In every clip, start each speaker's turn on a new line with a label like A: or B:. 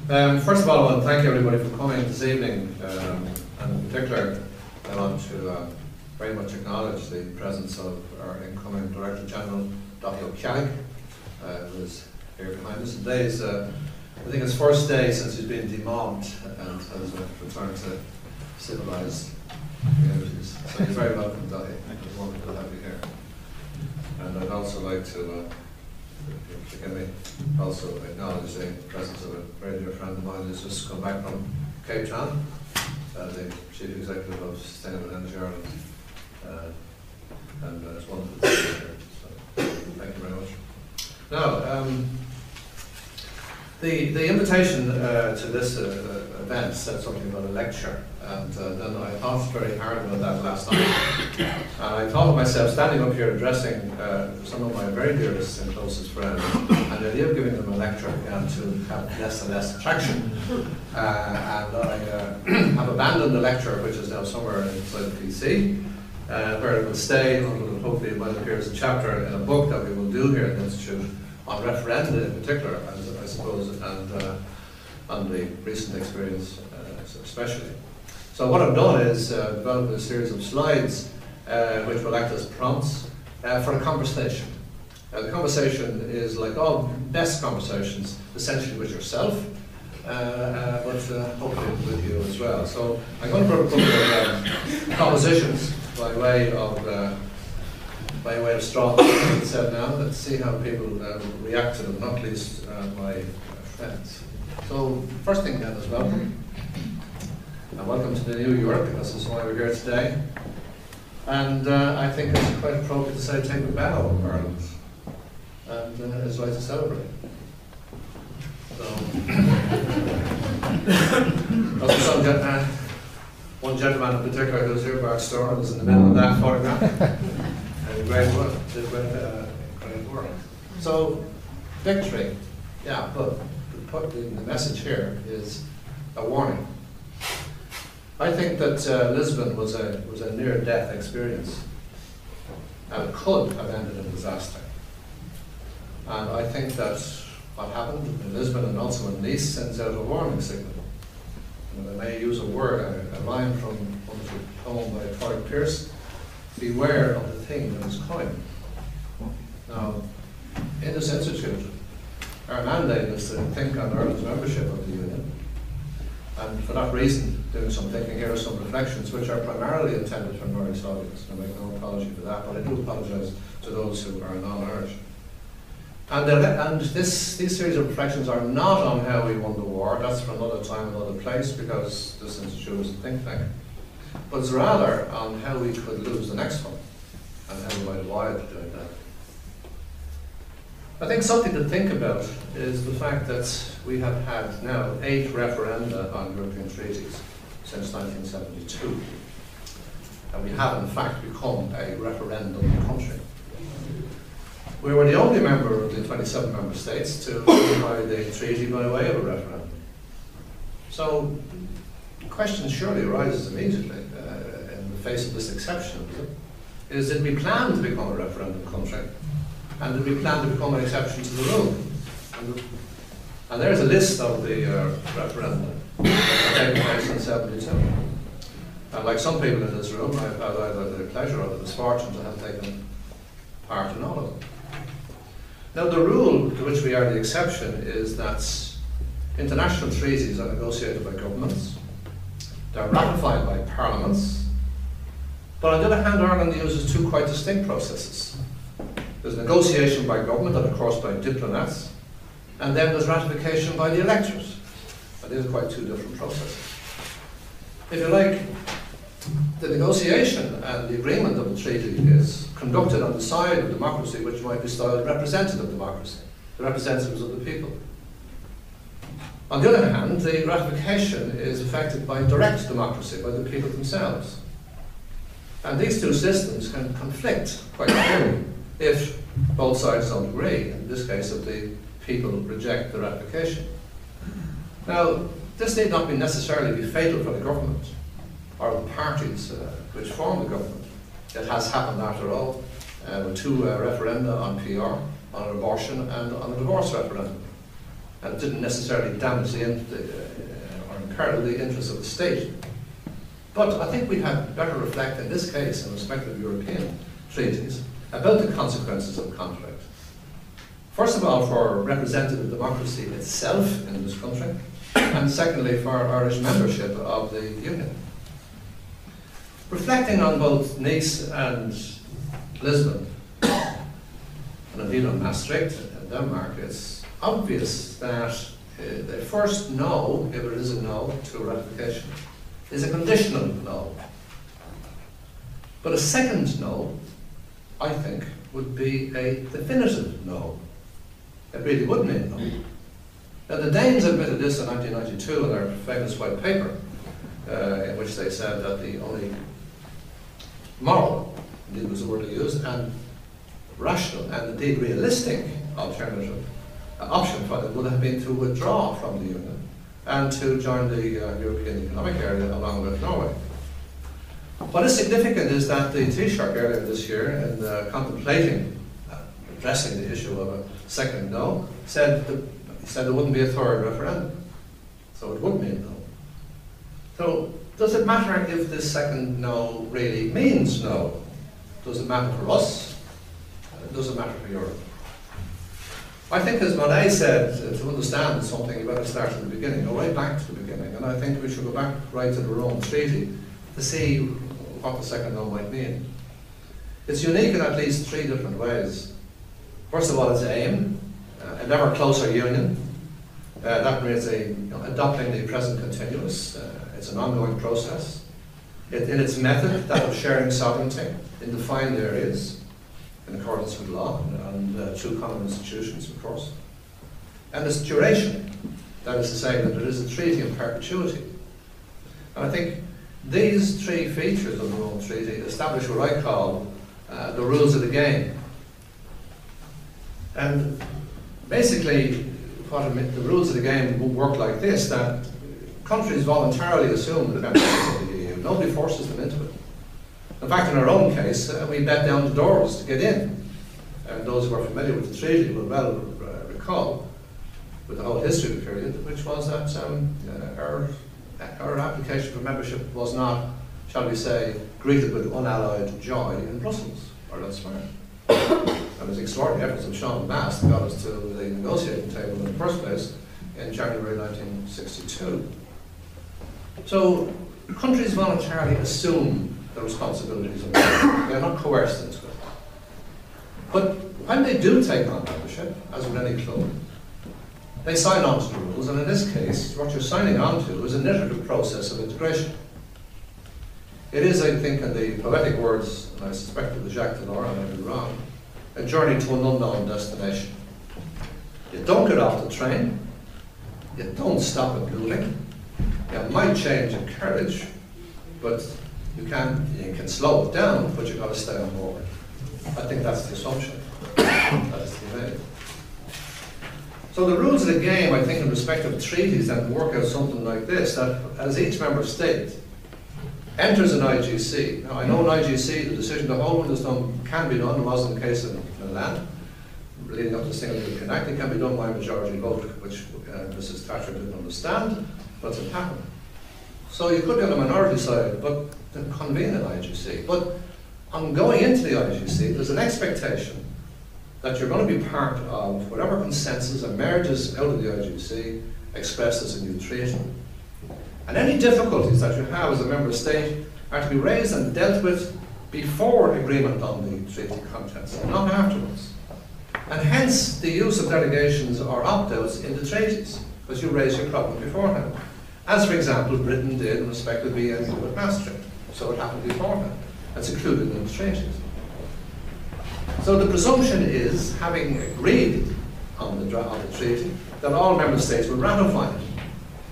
A: First of all, I want to thank everybody for coming this evening, and in particular, I want to very much acknowledge the presence of our incoming Director General, Dr. Halligan, who is here behind us. Today is, I think, his first day since he's been demobbed and has returned to civilised communities. So you're very welcome, Dr. It's wonderful to have you here. And I'd also like to, forgive me, also acknowledge the presence of a very dear friend of mine who's just come back from Cape Town, the Chief Executive of Sustainable Energy Ireland. And it's wonderful to see you here. So thank you very much. Now, the invitation to this event said something about a lecture, and then I thought very hard about that last night. And I thought of myself standing up here addressing some of my very dearest and closest friends, and the idea of giving them a lecture began to have less and less attraction. And I have abandoned the lecture, which is now somewhere inside the PC, where it will stay until hopefully it might appear as a chapter in a book that we will do here at the Institute on referenda in particular, I suppose, and on the recent experience especially. So what I've done is developed a series of slides which will act as prompts for a conversation. The conversation is like all best conversations, essentially with yourself, but hopefully with you as well. So I'm going to put a couple of propositions by way of straw, as I said now. Let's see how people react to them, not least my friends. So first thing then is welcome. And welcome to the New York, because this is why we're here today. And I think it's quite appropriate to say take a bow, Ireland. And it's right to celebrate. So, one gentleman in particular who's here, Bart Storm, is in the middle of that photograph. And great work, did great work. So, victory, yeah, but the message here is a warning. I think that Lisbon was a near-death experience, and it could have ended in disaster. And I think that what happened in Lisbon and also in Nice sends out a warning signal. And I may use a line from a poem by Troy Pierce: beware of the thing that is coming. Now, in this institute, our mandate is to think on Ireland's membership of the Union, and for that reason, doing some thinking here are some reflections which are primarily intended for an Irish audience. I make no apology for that, but I do apologise to those who are non-Irish. And these series of reflections are not on how we won the war. That's for another time, another place, because this institute is a think tank. But it's rather on how we could lose the next one, and how we might avoid doing that. I think something to think about is the fact that we have had now 8 referenda on European treaties since 1972. And we have in fact become a referendum country. We were the only member of the 27 member states to ratify the treaty by way of a referendum. So the question surely arises immediately in the face of this exception, is did we plan to become a referendum country? And did we plan to become an exception to the rule? And there's a list of the referenda that took place in 72. And like some people in this room, I've had either the pleasure or the misfortune to have taken part in all of them. Now, the rule to which we are the exception is that international treaties are negotiated by governments, they're ratified by parliaments, but on the other hand, Ireland uses 2 quite distinct processes. There's negotiation by government, and of course by diplomats, and then there's ratification by the electorate. And these are quite 2 different processes. If you like, the negotiation and the agreement of the treaty is conducted on the side of democracy which might be styled representative democracy, the representatives of the people. On the other hand, the ratification is effected by direct democracy, by the people themselves. And these 2 systems can conflict quite clearly if both sides don't agree, in this case if the people reject the ratification. Now, this need not necessarily be fatal for the government or the parties which form the government. It has happened after all, with 2 referenda on PR, on abortion and on a divorce referendum. and it didn't necessarily damage or imperil the interests of the state. But I think we had better reflect in this case, in respect of European treaties, about the consequences of conflict. First of all, for representative democracy itself in this country, and secondly, for Irish membership of the Union. Reflecting on both Nice and Lisbon, and indeed on Maastricht in Denmark, it's obvious that the first no, if it is a no to ratification, is a conditional no. But a second no, I think, would be a definitive no. It really would mean no. Now, the Danes admitted this in 1992 in their famous white paper, in which they said that the only moral, indeed was the word they used, and rational and indeed realistic alternative option for them would have been to withdraw from the Union and to join the European Economic Area along with Norway. What is significant is that the Taoiseach earlier this year, in contemplating addressing the issue of a second no, said there wouldn't be a third referendum. So it would mean no. So does it matter if this second no really means no? Does it matter for us? Does it matter for Europe? I think, as Monet said, to understand something, you better start at the beginning, go right back to the beginning. And I think we should go back right to the Rome Treaty to see what the second no might mean. It's unique in at least three different ways. First of all, its aim, an ever closer union. That means adopting the present continuous. It's an ongoing process. In its method, that of sharing sovereignty in defined areas, in accordance with law and through common institutions, of course. And its duration, that is to say that it is a treaty in perpetuity. And I think these three features of the Rome Treaty establish what I call the rules of the game. And basically, the rules of the game will work like this, that countries voluntarily assume the membership of the EU. Nobody forces them into it. In fact, in our own case, we bet down the doors to get in. And those who are familiar with the treaty will well recall, with the whole history of the period, which was that our application for membership was not, shall we say, greeted with unalloyed joy in Brussels or elsewhere. It was extraordinary efforts of Sean Bass that got us to the negotiating table in the first place in January 1962. So countries voluntarily assume the responsibilities of membership. They are not coerced into it. But when they do take on membership, as with any club, they sign on to the rules, and in this case, what you're signing on to is an iterative process of integration. It is, I think, in the poetic words, and I suspect of the Jacques Delors, I may be wrong, a journey to an unknown destination. You don't get off the train, you don't stop at Blueling, you might change your carriage, but you can slow it down, but you've got to stay on board. I think that's the assumption that is to be made. So the rules of the game, I think, in respect of treaties then work out something like this, that as each member state enters an IGC, now I know an IGC, the decision to hold one is done, can be done, was in the case of Milan, leading up to the Single European Act, it can be done by majority vote, which Mrs. Thatcher didn't understand, but it happened. So you could be on the minority side, but then convene an IGC. But on going into the IGC, there's an expectation that you're going to be part of whatever consensus emerges out of the IGC expressed as a new treaty. And any difficulties that you have as a member state are to be raised and dealt with before agreement on the treaty contents, not afterwards. And hence the use of delegations or opt-outs in the treaties, because you raise your problem beforehand. As, for example, Britain did in respect of being able with Maastricht. So it happened beforehand. That's included in the treaties. So the presumption is, having agreed on the treaty, that all member states will ratify it.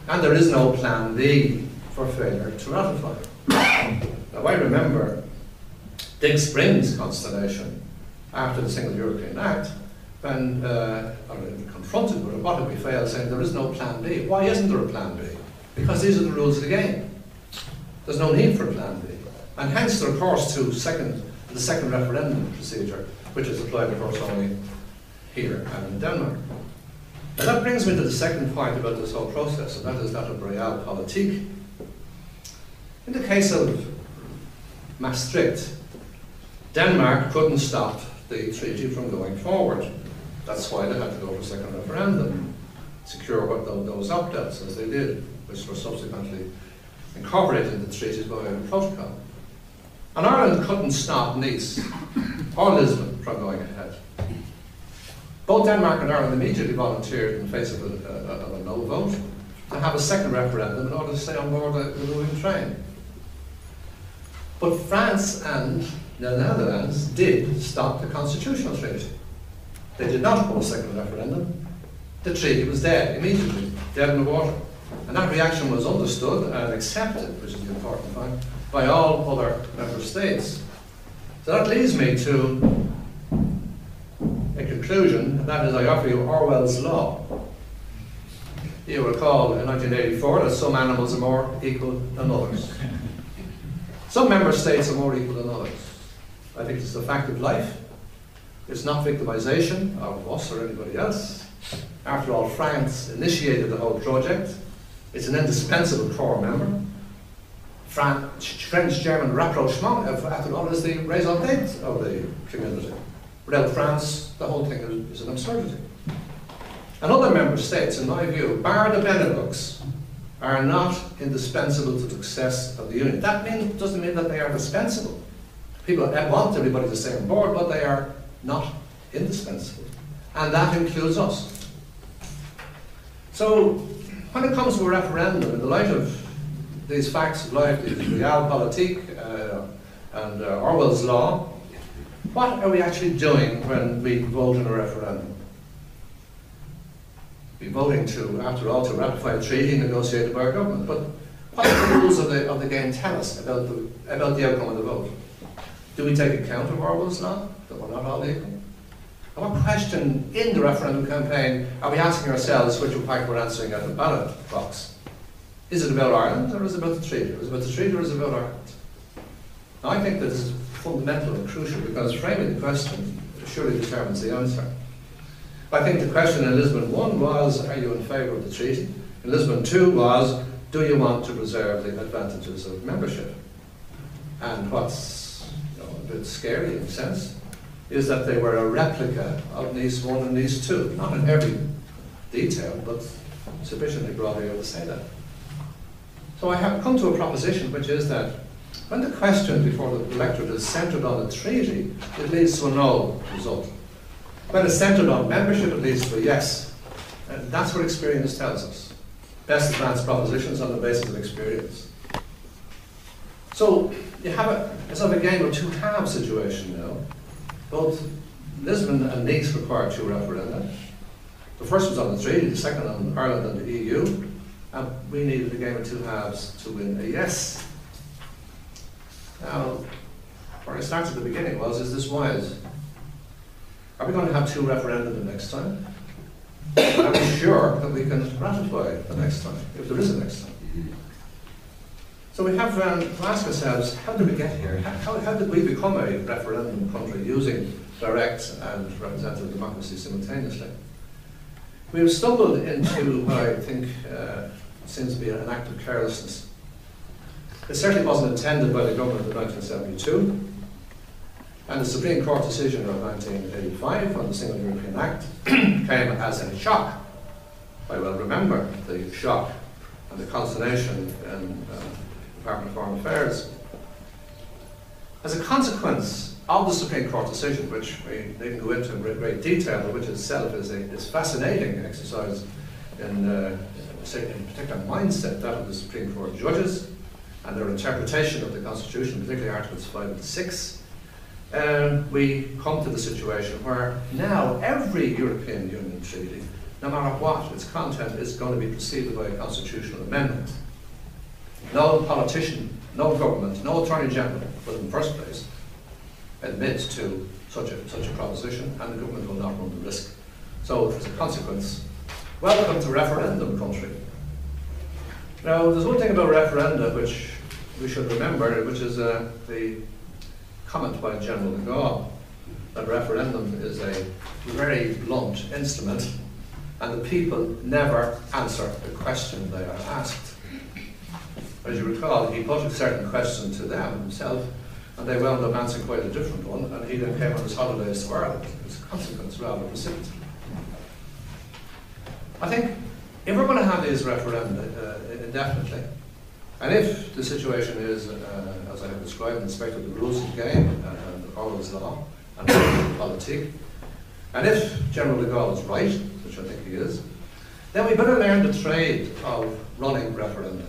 A: And there is no plan B for failure to ratify it. Now I remember Dig Spring's consternation after the Single European Act, when confronted with it, what if we fail, saying there is no plan B. Why isn't there a plan B? Because these are the rules of the game. There's no need for a plan B. And hence the recourse to the second referendum procedure, which is applied, of course, only here and in Denmark. And that brings me to the second point about this whole process, and that is that of Realpolitik. In the case of Maastricht, Denmark couldn't stop the treaty from going forward. That's why they had to go for a second referendum, secure what those opt-outs, as they did, which were subsequently incorporated in the treaties by a protocol. And Ireland couldn't stop Nice or Lisbon from going ahead. Both Denmark and Ireland immediately volunteered in face of a no vote to have a second referendum in order to stay on board the moving train. But France and the Netherlands did stop the constitutional treaty. They did not hold a second referendum. The treaty was dead immediately, dead in the water. And that reaction was understood and accepted, which is the important point, by all other member states. So that leads me to a conclusion, and that is I offer you Orwell's law. You recall in 1984 that some animals are more equal than others. Some member states are more equal than others. I think it's the fact of life. It's not victimization of us or anybody else. After all, France initiated the whole project. It's an indispensable core member. French-German rapprochement, after all, is the raison d'etre of the community. Without France, the whole thing is an absurdity. And other member states, in my view, bar the Benelux, are not indispensable to the success of the Union. That doesn't mean that they are dispensable. People want everybody to stay on board, but they are not indispensable. And that includes us. So, when it comes to a referendum, in the light of these facts of life, the Realpolitik and Orwell's law, what are we actually doing when we vote in a referendum? We're voting to, after all, to ratify a treaty negotiated by our government. But what do the rules of the game tell us about the outcome of the vote? Do we take account of Orwell's law, that we're not all equal? And what question in the referendum campaign are we asking ourselves which impact we're answering at the ballot box? Is it about Ireland, or is it about the treaty? Or is it about the treaty, or is it about Ireland? Now, I think that this is fundamental and crucial, because framing the question surely determines the answer. I think the question in Lisbon 1 was, are you in favour of the treaty? In Lisbon 2 was, do you want to preserve the advantages of membership? And what's a bit scary in a sense, is that they were a replica of Nice 1 and Nice 2. Not in every detail, but sufficiently broadly to say that. So I have come to a proposition, which is that when the question before the electorate is centred on a treaty, it leads to a no result. When it's centred on membership, it leads to a yes. And that's what experience tells us. Best advanced propositions on the basis of experience. So you have a sort of a game of two halves situation now. Both Lisbon and Nice required two referenda. The first was on the treaty, the second on Ireland and the EU. And we needed a game of two halves to win a yes. Now, where I started at the beginning was, is this wise? Are we going to have two referenda the next time? Are we sure that we can ratify the next time, if there is a next time? So we have to ask ourselves, how did we get here? How did we become a referendum country using direct and representative democracy simultaneously? We've stumbled into what I think seems to be an act of carelessness. It certainly wasn't intended by the government in 1972, and the Supreme Court decision of 1985 on the Single European Act came as a shock. I well remember the shock and the consternation in the Department of Foreign Affairs. As a consequence of the Supreme Court decision, which we needn't go into in great detail, but which itself is a fascinating exercise in particular mindset, that of the Supreme Court judges and their interpretation of the Constitution, particularly Articles 5 and 6, we come to the situation where now every European Union treaty, no matter what its content, is going to be preceded by a constitutional amendment. No politician, no government, no Attorney General will in the first place admit to such a proposition, and the government will not run the risk. So as a consequence, welcome to referendum country. Now, there's one thing about referenda which we should remember, which is the comment by General de Gaulle that referendum is a very blunt instrument and the people never answer the question they are asked. As you recall, he put a certain question to them himself, and they wound up answering quite a different one, and he then came on his holidays to Ireland. As a consequence, rather precipitate. I think if we're going to have these referenda indefinitely, and if the situation is, as I have described, in respect of the rules of the game and Orwell's law and Realpolitik, and if General de Gaulle is right, which I think he is, then we better learn the trade of running referenda.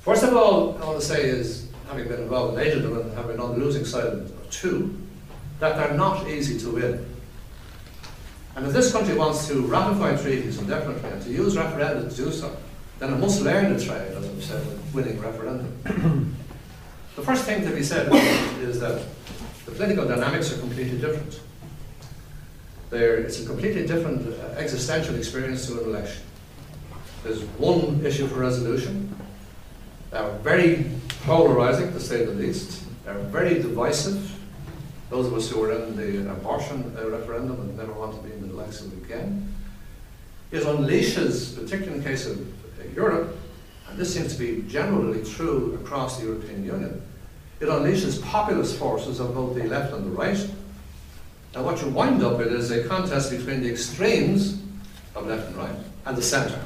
A: First of all, I want to say is, having been involved in 8 of them and having been on the losing side of 2, that they're not easy to win. And if this country wants to ratify treaties indefinitely and to use referenda to do so, then it must learn the trade, as I've said, with winning referendum. The first thing to be said is that the political dynamics are completely different. It's a completely different existential experience to an election. There's one issue for resolution. They're very polarising, to say the least. They're very divisive. Those of us who were in the abortion referendum and never want to be in the likes of it again. It unleashes, particularly in the case of Europe, and this seems to be generally true across the European Union, it unleashes populist forces of both the left and the right. Now what you wind up with is a contest between the extremes of left and right and the centre.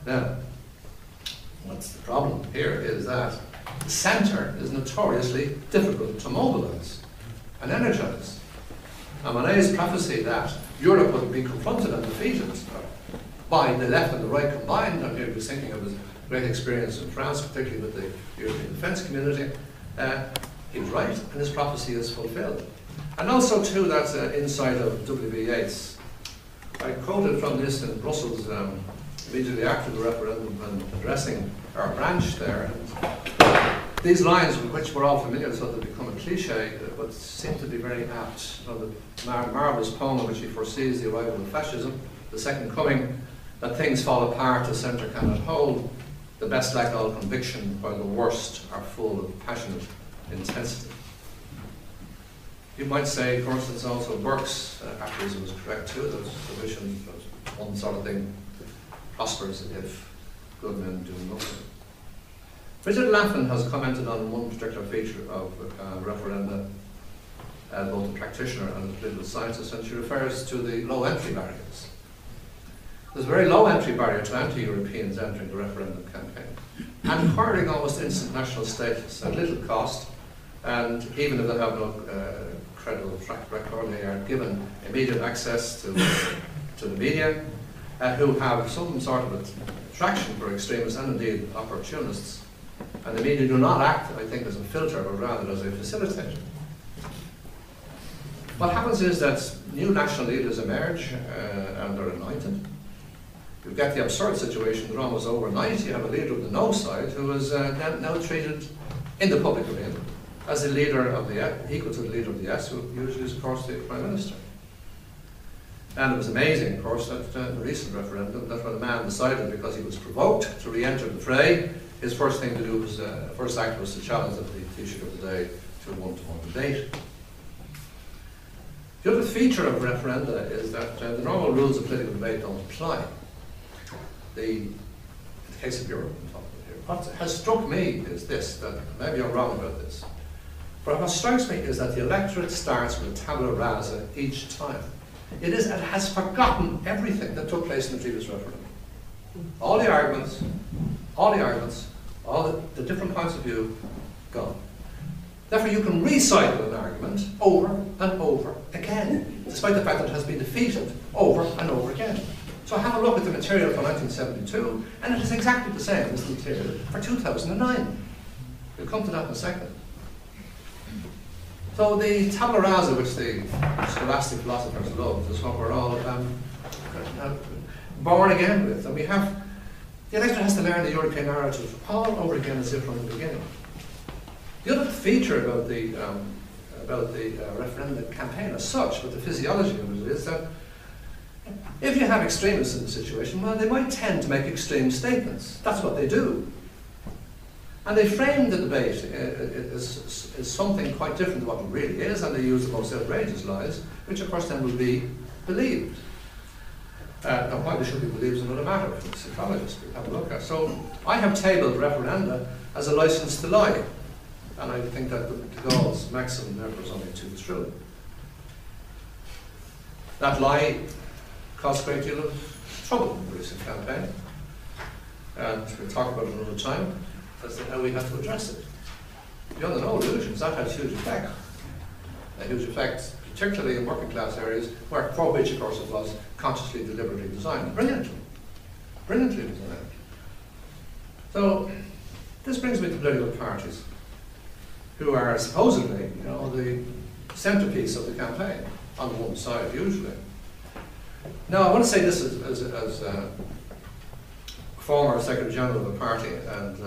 A: Now, what's the problem here is that the centre is notoriously difficult to mobilise and energise. And Monet's prophecy that Europe would be confronted and defeated by the left and the right combined, and he was thinking of his great experience in France, particularly with the European defence community, he was right, and his prophecy is fulfilled. And also too, that's insight of W. Yeats. I quoted from this in Brussels immediately after the referendum and addressing our branch there. And these lines, with which we're all familiar, so they become a cliche, but seem to be very apt. You know, the marvellous poem in which he foresees the arrival of fascism, the second coming, that things fall apart, the centre cannot hold, the best lack all conviction, while the worst are full of passionate intensity. You might say, of course, it's also Burke's aphorism was correct too, that the vision that one sort of thing prospers if good men do nothing. Richard Laffin has commented on one particular feature of referenda, both a practitioner and a political scientist, and she refers to the low entry barriers. There's a very low entry barrier to anti-Europeans entering the referendum campaign and acquiring almost instant national status at little cost, and even if they have no credible track record, they are given immediate access to the media, who have some sort of attraction for extremists and indeed opportunists. And the media do not act, I think, as a filter, but rather as a facilitator. What happens is that new national leaders emerge and are anointed. You get the absurd situation that almost overnight you have a leader of the no side who is now treated in the public arena as the leader of the equal to the leader of the yes, who usually is, of course, the Prime Minister. And it was amazing, of course, that the recent referendum, that when a man decided, because he was provoked to re-enter the fray, his first thing to do was, first act was to challenge the Taoiseach of the day to a one-to-one debate. The other feature of referenda is that the normal rules of political debate don't apply. In the case of Europe, I'm talking about here, what has struck me is this, that maybe I'm wrong about this, but what strikes me is that the electorate starts with a tabula rasa each time. It has forgotten everything that took place in the previous referendum. All the arguments, all the different points of view, gone. Therefore, you can recycle an argument over and over again, despite the fact that it has been defeated over and over again. So have a look at the material for 1972, and it is exactly the same as the material for 2009. We'll come to that in a second. So the tabula rasa, which the scholastic philosophers loved, is what we're all born again with. And we have, the electorate has to learn the European narrative all over again as if from the beginning. The other feature about the referendum campaign as such, but the physiology of it, is that if you have extremists in the situation, well, they might tend to make extreme statements. That's what they do. And they frame the debate as something quite different to what it really is, and they use the most outrageous lies, which of course then will be believed. Now, why they should be believed is another matter from a psychologist we have a look at. So I have tabled referenda as a license to lie, and I think that de Gaulle's maxim therefore is only too true. That lie caused a great deal of trouble in the recent campaign, and we'll talk about it another time as to how we have to address it. Beyond no illusions, that had a huge effect. A huge effect, particularly in working class areas, for which, of course, it was consciously, deliberately designed. Brilliantly designed. So, this brings me to political parties, who are supposedly, you know, the centrepiece of the campaign, on one side, usually. Now, I want to say this as a former Secretary General of a party, and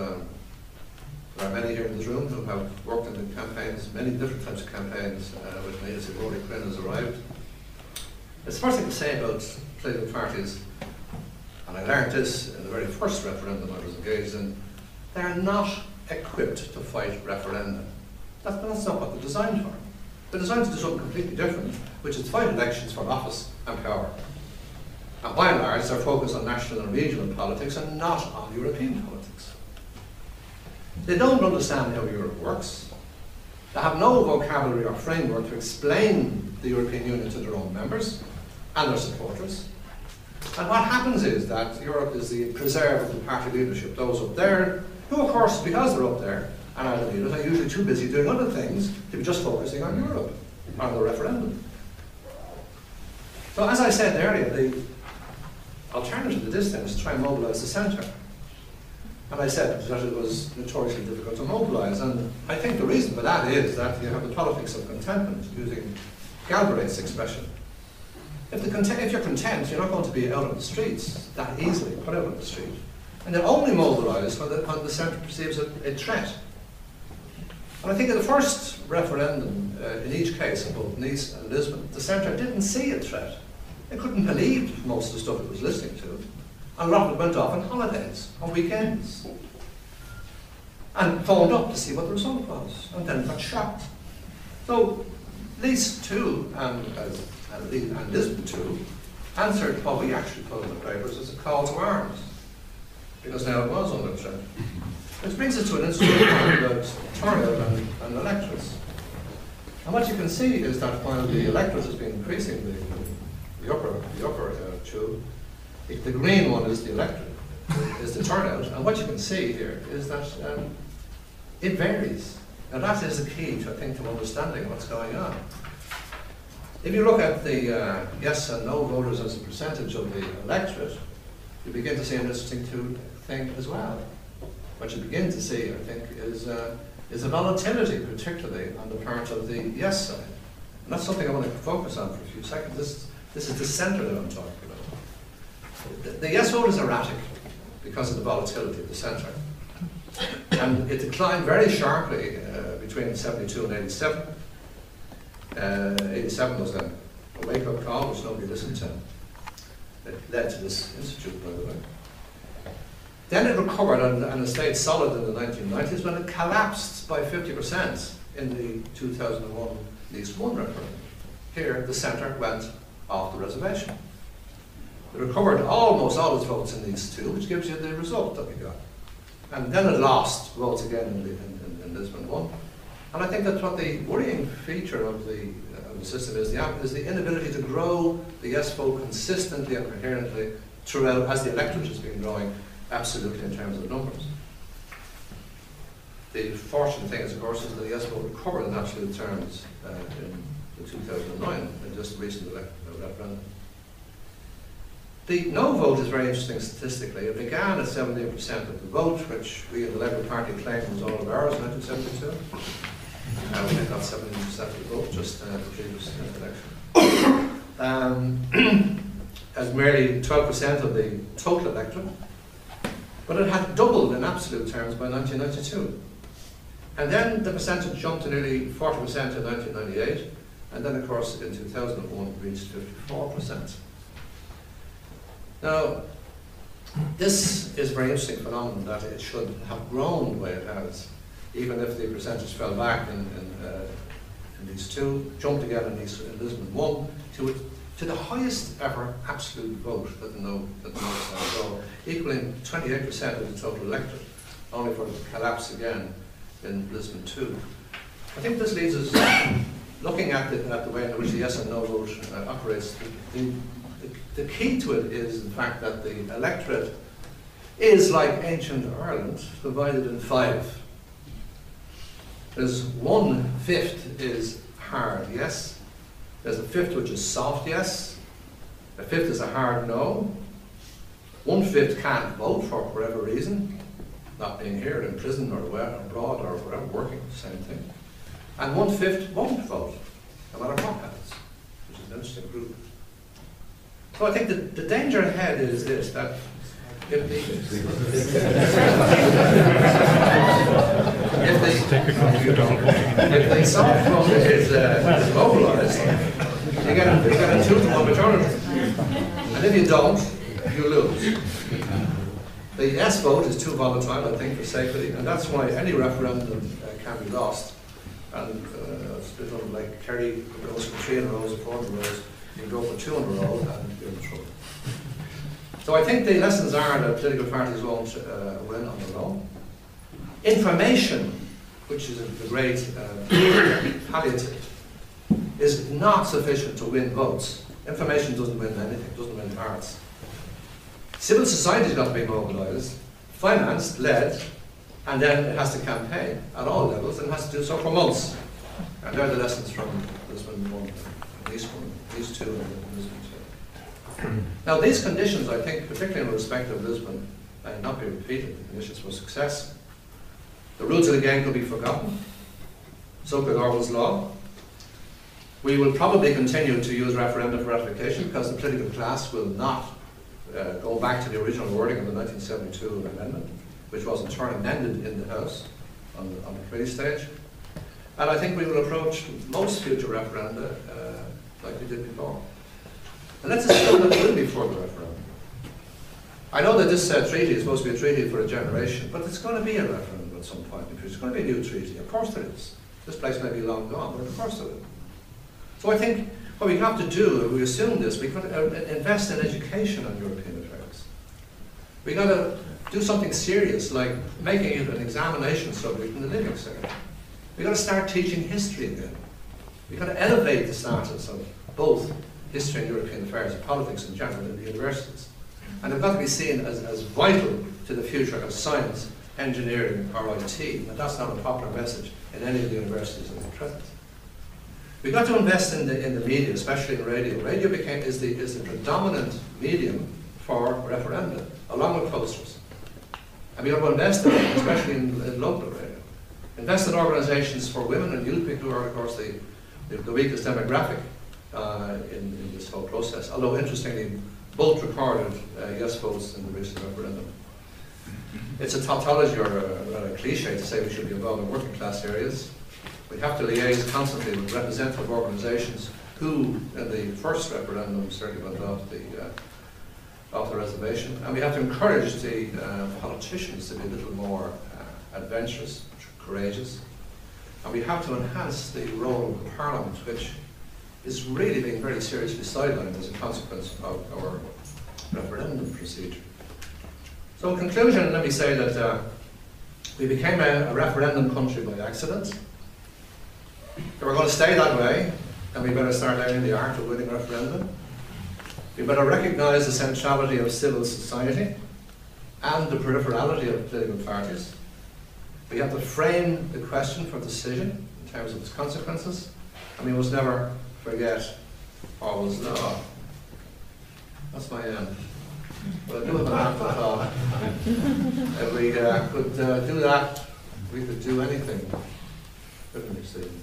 A: there are many here in this room who have worked in the campaigns, many different types of campaigns with me as Rory Quinn has arrived. It's the first thing to say about political parties, and I learned this in the very first referendum I was engaged in, they are not equipped to fight referenda. That's not what they're designed for. They're designed to do something completely different, which is to fight elections for office and power. And by and large, they're focused on national and regional politics and not on European politics. They don't understand how Europe works. They have no vocabulary or framework to explain the European Union to their own members and their supporters. And what happens is that Europe is the preserve of the party leadership, those up there, who of course, because they're up there and are the leaders, are usually too busy doing other things to be just focusing on Europe, on the referendum. So as I said earlier, the alternative to this then is to try and mobilise the centre. And I said that it was notoriously difficult to mobilise, and I think the reason for that is that you have the politics of contentment, using Galbraith's expression. If you're content, you're not going to be out on the streets that easily, put out on the street. And they're only mobilised when the centre perceives a threat. And I think in the first referendum, in each case, in both Nice and Lisbon, the centre didn't see a threat. It couldn't believe most of the stuff it was listening to. And a lot of it went off on holidays, on weekends, and phoned up to see what the result was, and then got shocked. So, Nice too, and Lisbon too, answered what we actually put in the papers as a call to arms, because now it was under threat. Which brings us to an interesting point about turnout and electorates. And what you can see is that while the electorate has been increasing, the upper tube, the green one is the electorate, is the turnout, and what you can see here is that it varies. And that is the key, to, I think, to understanding what's going on. If you look at the yes and no voters as a percentage of the electorate, you begin to see an interesting thing as well. What you begin to see, I think, is a volatility, particularly on the part of the yes side. And that's something I want to focus on for a few seconds. This is the centre that I'm talking about. The yes vote is erratic because of the volatility of the centre. And it declined very sharply between 72 and 87. 87 was a wake-up call which nobody listened to. It led to this institute, by the way. Then it recovered and it stayed solid in the 1990s when it collapsed by 50% in the 2001 Nice 1 referendum. Here, the centre went off the reservation. It recovered almost all its votes in Nice 2, which gives you the result that we got. And then it lost votes again in Lisbon 1. And I think that's what the worrying feature of the system is the inability to grow the yes vote consistently and coherently throughout, as the electorate has been growing, absolutely in terms of numbers. The fortunate thing is, of course, is that the yes vote recovered in absolute terms in 2009, in just recent referendum. The no vote is very interesting statistically. It began at 78% of the vote, which we in the Labour Party claimed was all of ours in 1972. We got 70% of the vote just in the previous election. As merely 12% of the total electorate, but it had doubled in absolute terms by 1992. And then the percentage jumped to nearly 40% in 1998, and then of course in 2001 it reached 54%. Now, this is a very interesting phenomenon that it should have grown the way it has, even if the percentage fell back in these two, jumped again in Lisbon 1 to to the highest ever absolute vote that the no side got, equaling 28% of the total electorate, only for it to collapse again in Lisbon 2. I think this leads us, looking at the way in which the yes and no vote operates, the key to it is the fact that the electorate is, like ancient Ireland, divided in 5. There's 1/5 is hard yes, there's a 1/5 which is soft yes, a 1/5 is a hard no, 1/5 can't vote for whatever reason, not being here, in prison or abroad or wherever, working, same thing, and 1/5 won't vote, no matter what happens, which is an interesting group. So I think the danger ahead is this, that if the soft vote is mobilised, you get a 2-to-1 majority. And if you don't, you lose. The yes vote is too volatile, I think, for safety, and that's why any referendum can be lost. And it's a bit like Kerry goes for 3 in a row or 4 in a row. You go for 2 in a row and you're in trouble. So I think the lessons are that political parties won't win on their own. Information, which is the great palliative, is not sufficient to win votes. Information doesn't win anything, doesn't win hearts. Civil society has got to be mobilised, financed, led, and then it has to campaign at all levels, and has to do so for months. And there are the lessons from Lisbon 1, these 2, and Lisbon 2. Now these conditions, I think, particularly in respect of Lisbon, may not be repeated, the conditions for success. The rules of the game could be forgotten, so could Orwell's law. We will probably continue to use referenda for ratification because the political class will not go back to the original wording of the 1972 amendment, which was in turn amended in the House on the committee stage. And I think we will approach most future referenda like we did before. And let's assume that there will be further referendum. I know that this treaty is supposed to be a treaty for a generation, but it's going to be a referendum at some point in the future. It's going to be a new treaty. Of course there is. This place may be long gone, but of course there is. So I think what we have to do, if we assume this, we've got to invest in education on European affairs. We've got to do something serious, like making it an examination subject in the living sector. We've got to start teaching history again. We've got to elevate the status of both history and European affairs, and politics in general, in the universities. And they've got to be seen as vital to the future of science, engineering, or IT. And that's not a popular message in any of the universities at the present. We've got to invest in the media, especially in radio. Radio is the predominant medium for referenda, along with posters. And we've got to invest in it, especially in local radio. Invest in organisations for women and youth, who are, of course, the weakest demographic in this whole process. Although, interestingly, both recorded yes votes in the recent referendum. It's a tautology or a cliche to say we should be involved in working class areas. We have to liaise constantly with representative organisations who, in the first referendum, certainly went off the reservation. And we have to encourage the politicians to be a little more adventurous, courageous. And we have to enhance the role of the Parliament, which is really being very seriously sidelined as a consequence of our referendum procedure. So in conclusion, let me say that we became a referendum country by accident. If we're going to stay that way, then we better start learning the art of winning referendum. We better recognise the centrality of civil society and the peripherality of political parties. We have to frame the question for decision in terms of its consequences, and we must never forget Orwell's law. That's my end. But I do have an afterthought. If we could do that, we could do anything. Couldn't we, Stephen?